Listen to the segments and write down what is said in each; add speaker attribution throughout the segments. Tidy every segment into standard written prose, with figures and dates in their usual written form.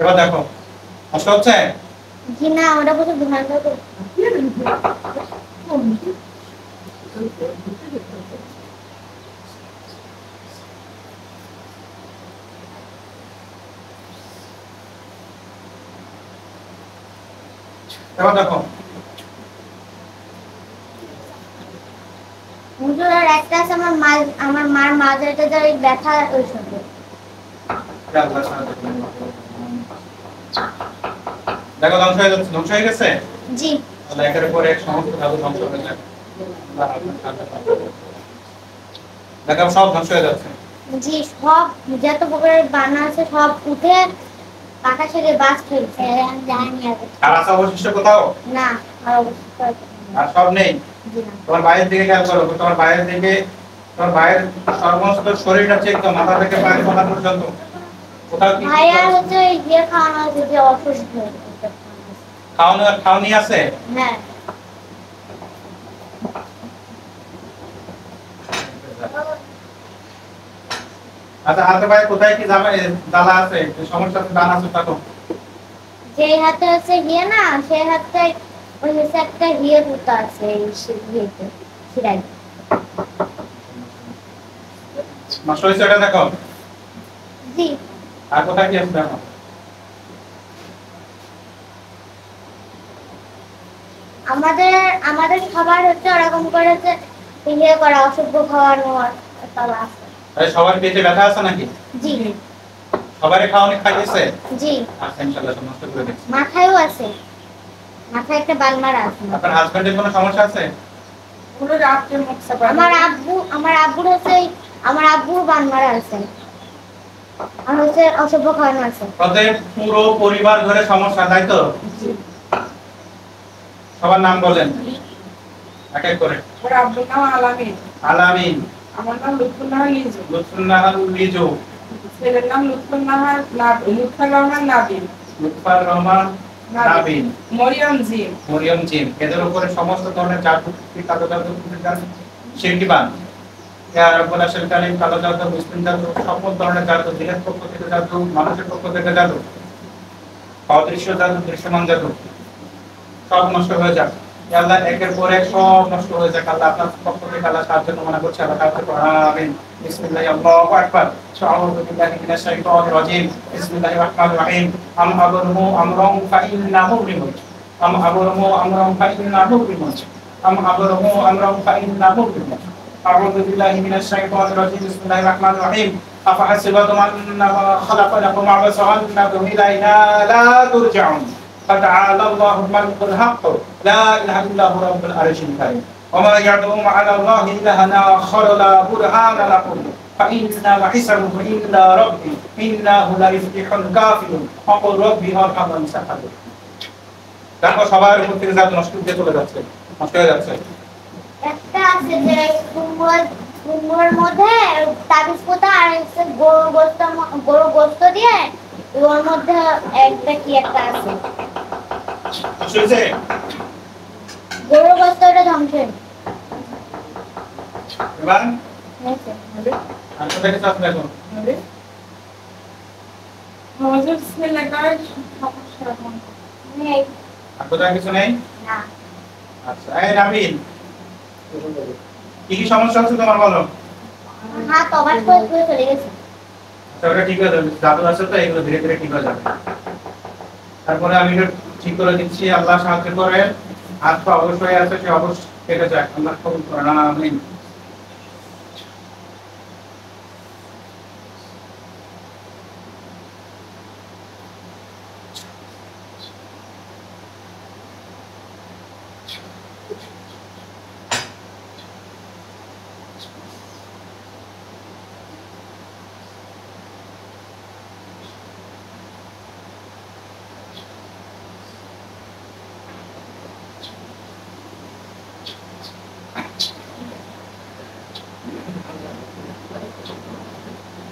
Speaker 1: এবার দেখো কষ্ট হচ্ছে?
Speaker 2: জি না, ওটা বলতে ভয় করে।
Speaker 1: এবার দেখো
Speaker 2: হুজুর আর একটা আছে আমার মার মাজাটা যে ওই ব্যথা ওই সঙ্গে।
Speaker 1: দেখো ধ্বংস হয়ে যাচ্ছে, ধ্বংস হয়ে গেছে।
Speaker 2: জি
Speaker 1: একের পর এক সমস্ত ধাতু ধ্বংস হয়ে যায়। দেখো সব ধ্বংস হয়ে যাচ্ছে।
Speaker 2: জি সব যত প্রকারের বানা আছে সব উঠে আকাশে বাস ফেলছে।
Speaker 1: আর আছে অবশিষ্ট কোথাও?
Speaker 2: না আর অবশিষ্ট
Speaker 1: আর সব নেই।
Speaker 2: জি না।
Speaker 1: তোমার বাইরের দিকে খেয়াল করো, তোমার বাইরের দিকে, তোমার বাইরের সমস্ত শরীরটা চেক করো, মাথা থেকে পায়ের মাথা পর্যন্ত কোথাও কি
Speaker 2: ভাইয়া হচ্ছে ওই যে খাওয়ানো আছে যে অসুস্থ
Speaker 1: খাওনি আছে?
Speaker 2: হ্যাঁ
Speaker 1: আচ্ছা হাতে পায়ে কোথায় কি জ্বালা আছে, সমস্যা আছে, দান আছে দেখো।
Speaker 2: যে হাতে আছে হিয়ে না, সেই হাতে ওই হচ্ছে একটা হিয়ে পুতা আছে এই হিয়েতে সিরাই।
Speaker 1: নষ্ট হয়েছে এটা দেখো।
Speaker 2: জি
Speaker 1: আর কোথায় কি আছে দেখো।
Speaker 2: আমাদের আমাদের খাবার হচ্ছে ওরকম করে যে ইয়ে করা অশুদ্ধ খাওয়ানো তালা আছে।
Speaker 1: আরে সবার পেটে ব্যথা আছে নাকি?
Speaker 2: জি
Speaker 1: সবারই খাওয়ানি খাইয়েছে?
Speaker 2: জি
Speaker 1: আচ্ছা ইনশাআল্লাহ সমস্ত করে দিচ্ছি।
Speaker 2: মাথায়ও আছে, মাথায় একটা বালমারা আছে।
Speaker 1: আপনার হাজবেন্ডের কোনো সমস্যা আছে?
Speaker 2: আমার আব্বুর হচ্ছে আমার আব্বুর বালমারা আছে আর হচ্ছে অশুদ্ধ খাওয়ানো আছে।
Speaker 1: প্রত্যেক পুরো পরিবার ধরে সমস্যা তাই তো? সবার নাম বলেন এক এক করে।
Speaker 3: ওর আব্বুর নাম আলামিন।
Speaker 1: আলামিন।
Speaker 3: আমার নাম লুৎফুন্নাহার লিজু।
Speaker 1: লুৎফুন্নাহার লিজু।
Speaker 3: ছেলের নাম লুৎফুর রহমান নাবিল।
Speaker 1: লুৎফার রহমান নাবিল।
Speaker 3: মরিয়ম জিম।
Speaker 1: মরিয়ম জিম। এদের উপরে সমস্ত ধরনের জাদু, কালো জাদু, শিরকিবান, রব্বুল আশিল কালিম, কালো জাদু, মুসলিম জাদু, সকল ধরনের জাদু, দিনের পক্ষ থেকে জাদু, মানুষের পক্ষ থেকে জাদু, অদৃশ্য জাদু, দৃশ্যমান জাদু, সব নষ্ট হয়ে যাক। আল্লাহ একের পর এক সব নষ্ট হয়ে যাক। আল্লাহ আপনার পক্ষ থেকে আল্লাহ সাহায্য কামনা করছে। আল্লাহ কাছে আমিন। বিসমিল্লাহি আল্লাহু আকবার। আউযু বিল্লাহি মিনাশ শাইতানির রাজীম। বিসমিল্লাহির রাহমানির রাহিম। আম আবরহু আমরান ফাইন্নাহু রিমুত। আম আবরহু আমরান ফাইন্নাহু রিমুত। আম আবরহু আমরান ফাইন্নাহু রিমুত। আউযু বিল্লাহি মিনাশ শাইতানির রাজীম। বিসমিল্লাহির রাহমানির রাহিম। আফাহাসিবাতুম আন্নামা খালাকনাকুম আবাসা ওয়া আন্নাকুম ইলাইনা লা তুরজাউন। فتعالى الله الملك الحق لا اله الا هو رب العرش الكريم وما يدعو مع الله الها اخر لا برهان لكم فانما حسبه الا ربي انه لا يفلح الكافرون وقل ربي ارحم من سحب। দেখো সবার উপর থেকে জাদু নষ্ট হয়ে চলে যাচ্ছে, নষ্ট হয়ে যাচ্ছে।
Speaker 2: একটা আছে যে কুমড়োর মধ্যে তাবিজ পোতা আর হচ্ছে গরু গোস্ত দিয়ে ওর মধ্যে একটা কি একটা আছে
Speaker 1: শুনছে
Speaker 2: গরু গোস্তটা ধ্বংস হয়ে
Speaker 1: এবার
Speaker 2: গেছে।
Speaker 1: আর কোথায় কি চাপ দেখো।
Speaker 3: আমাদের ছেলেটার সমস্যা
Speaker 2: নেই
Speaker 1: আর কোথায় কিছু নেই?
Speaker 2: না
Speaker 1: আচ্ছা এই নাবিল কি কি সমস্যা হচ্ছে তোমার বলো।
Speaker 2: হাত অবাক করে চলে গেছে।
Speaker 1: আচ্ছা ওটা ঠিক হয়ে যাবে, জাদু আছে তো এগুলো ধীরে ধীরে ঠিক হয়ে যাবে। তারপরে আমি এটা ঠিক করে দিচ্ছি, আল্লাহ সাহায্য করে। হাত পা অবশ্যই আছে, সে অবশ্যই কেটে যায়। আল্লাহ কবুল করেন, আমিন।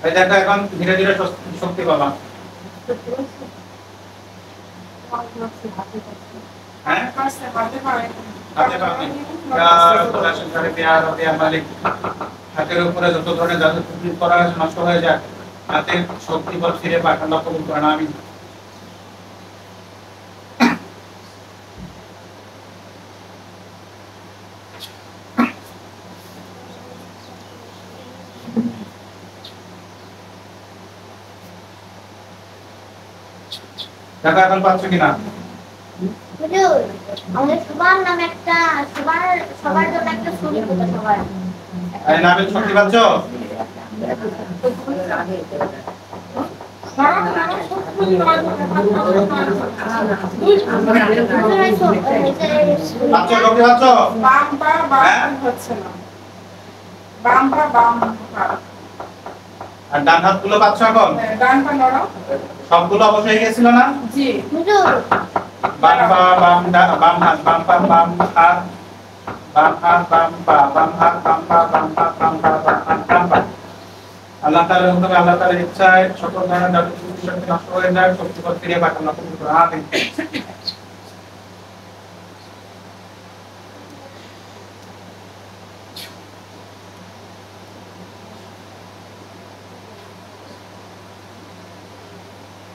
Speaker 1: এই দেখো এখন ধীরে ধীরে শক্তি পাবা। হ্যাঁ হাতে পাবে। হাতের উপরে যত ধরনের জাদু করা নষ্ট হয়ে যায়, হাতের শক্তি বল ফিরে পাক। আল্লাহ কবুল করেন, আমিন। দেখো এখন পাচ্ছ কিনা?
Speaker 2: হুজুর আমাদের সবার নামে একটা সবার জন্য একটা ছবি পোতা সবার
Speaker 1: এই নাবিল শক্তি পাচ্ছ? পাচ্ছ শক্তি পাচ্ছ?
Speaker 3: বাম পা বাম হচ্ছে না। বাম পা বাম পা।
Speaker 1: আর ডান হাতগুলো পাচ্ছ এখন?
Speaker 3: ডান পা নড়াও।
Speaker 1: সবগুলো অবশ্যই হয়ে গেছিল না?
Speaker 3: জি।
Speaker 2: হুজুর
Speaker 1: বাম পা বাম হাত বাম পা বাম হাত বাম হাত বাম পা বাম হাত বাম পা বাম হাত বাম পা বাম হাত বাম পা। আল্লাহ তাআলার হুকুমে আল্লাহ তাআলার ইচ্ছায় সকল ধরনের জাদু শক্তি নষ্ট হয়ে যায়, শক্তি পথ ফিরে পাঠান না কবুল করুন। আমিন।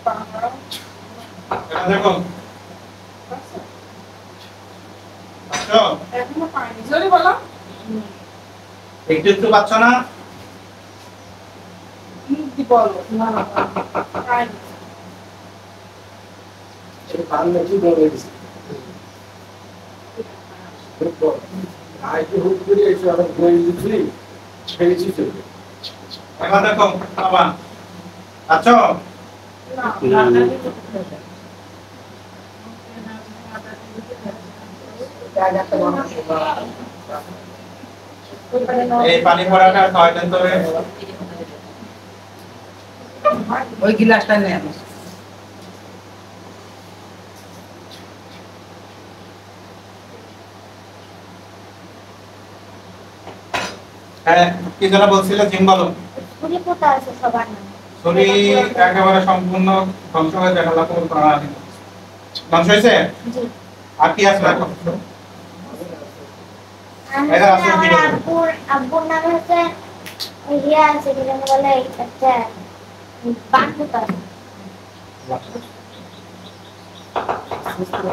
Speaker 3: পা নড়াও।
Speaker 1: এখন দেখুন পাচ্ছ?
Speaker 3: এখনো পাইনি। জোরে বলো।
Speaker 1: একটু একটু পাচ্ছ না?
Speaker 3: মুখ দিয়ে বলো। না পাইনি।
Speaker 1: এখন দেখো বাবা পাচ্ছ?
Speaker 3: না।
Speaker 1: এই পানি পড়াটা কয়দিন ধরে?
Speaker 4: ওই গিলাসটা নেন।
Speaker 1: হ্যাঁ কি যেন বলছিলে জিম বলো।
Speaker 2: ছবি পোতা আছে সবার নামে
Speaker 1: ছুরি একেবারে সম্পূর্ণ ধ্বংস হয়ে যায়, আল্লাহ কবুল করুন। আমিন। ধ্বংস হয়েছে?
Speaker 2: জি
Speaker 1: আর কি আছে দেখো? এটা আসলে কি
Speaker 2: আমার
Speaker 1: বলবো?
Speaker 2: আব্বুর নামে হচ্ছে ইয়া আছে কি যেন বলে একটা বান পোতা আছে।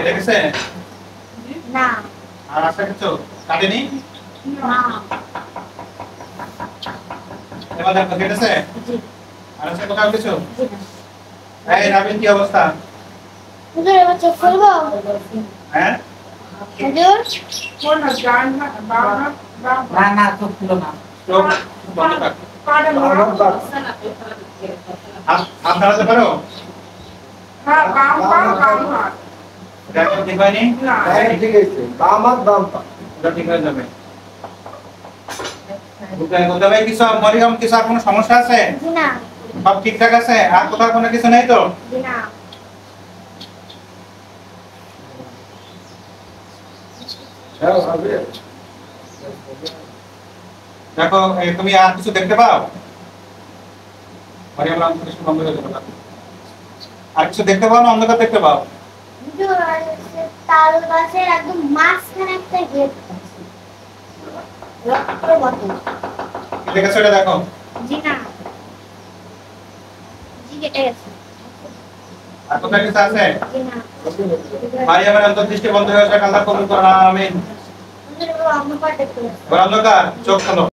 Speaker 1: এটা গেছে?
Speaker 2: না
Speaker 1: আর আছে কিছু কাটেনি?
Speaker 2: না
Speaker 1: এবার দেখো কেটেছে?
Speaker 2: জি
Speaker 1: আর আছে কোথাও কিছু?
Speaker 2: জি না
Speaker 1: এই রাবিন কি অবস্থা?
Speaker 2: হুজুর এবার চেক করবো?
Speaker 1: হ্যাঁ
Speaker 2: হুজুর
Speaker 3: কোন হাত? ডান হাত বাম হাত বাম পা।
Speaker 4: না না চোখ খুলো না।
Speaker 1: চোখ বন্ধ রাখ।
Speaker 3: পাটা নড়াও।
Speaker 1: হাত নাড়াতে পারো?
Speaker 3: হ্যাঁ বাম পা বাম হাত।
Speaker 1: দেখো ঠিক হয়নি?
Speaker 3: না।
Speaker 5: ঠিক আছে বাম হাত বাম পা
Speaker 1: ওটা ঠিক হয়ে যাবে। বুঝতে ভাই কিছু মরিয়ম কিছু আর কোনো সমস্যা আছে?
Speaker 2: জি না
Speaker 1: সব ঠিকঠাক আছে? আর কোথাও কোনো কিছু নেই তো?
Speaker 2: জি না
Speaker 5: হ্যাঁ হবে
Speaker 1: দেখো তুমি আর কিছু দেখতে পাও? মরিয়ম নাম কিছু বন্ধ হয়ে যাবে। আর কিছু দেখতে পাও না অন্ধকার দেখতে পাও?
Speaker 2: হুজুর আর হচ্ছে তাল গাছের একদম মাঝখানে একটা গেট আছে রক্তের মতো
Speaker 1: কি দেখেছো এটা দেখো?
Speaker 2: জি না জি কেটে গেছে
Speaker 1: আর কোথাও কিছু আছে?
Speaker 2: জি না
Speaker 1: মারিয়ামের অন্তর্দৃষ্টি বন্ধ হয়ে যাক, আল্লাহ কবুল করুন। আমিন।
Speaker 2: হুজুর অন্ধকার দেখতে পাচ্ছি
Speaker 1: অন্ধকার চোখ খোলো।